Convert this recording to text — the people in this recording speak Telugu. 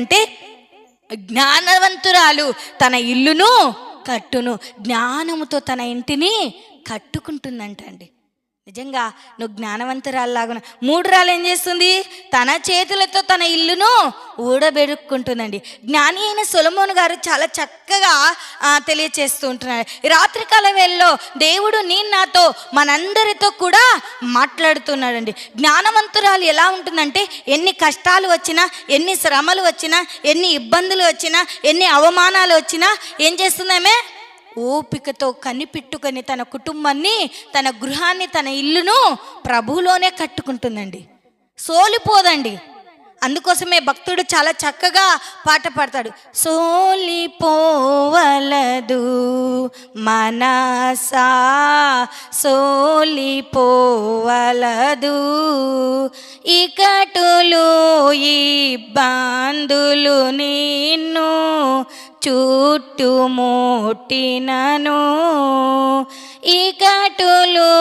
అంటే జ్ఞానవంతురాలు తన ఇల్లును కట్టును, జ్ఞానముతో తన ఇంటిని కట్టుకుంటుందంట అండి. నిజంగా నువ్వు జ్ఞానవంతురాల్లాగా 3 రాళ్ళు ఏం చేస్తుంది? తన చేతులతో తన ఇల్లును ఊడబెరుక్కుంటుందండి. జ్ఞాని అయిన సొలొమోను గారు చాలా చక్కగా తెలియచేస్తూ ఉంటున్నారు. ఈ రాత్రికాల వేళలో దేవుడు నాతో మనందరితో కూడా మాట్లాడుతున్నాడండి. జ్ఞానవంతురాలు ఎలా ఉంటుందంటే ఎన్ని కష్టాలు వచ్చినా, ఎన్ని శ్రమలు వచ్చినా, ఎన్ని ఇబ్బందులు వచ్చినా, ఎన్ని అవమానాలు వచ్చినా ఏం చేస్తుందామే? ఓపికతో కనిపెట్టుకొని తన కుటుంబాన్ని, తన గృహాన్ని, తన ఇల్లును ప్రభువులోనే కట్టుకుంటుందండి. సోలిపోదండి. అందుకోసమే భక్తుడు చాలా చక్కగా పాట పాడతాడు. సోలిపోవలదు మనసా, సోలిపోవలదు ఇకటులు ఇబ్బందులు నిన్ను చుట్టుముట్టినను, ఇకటులు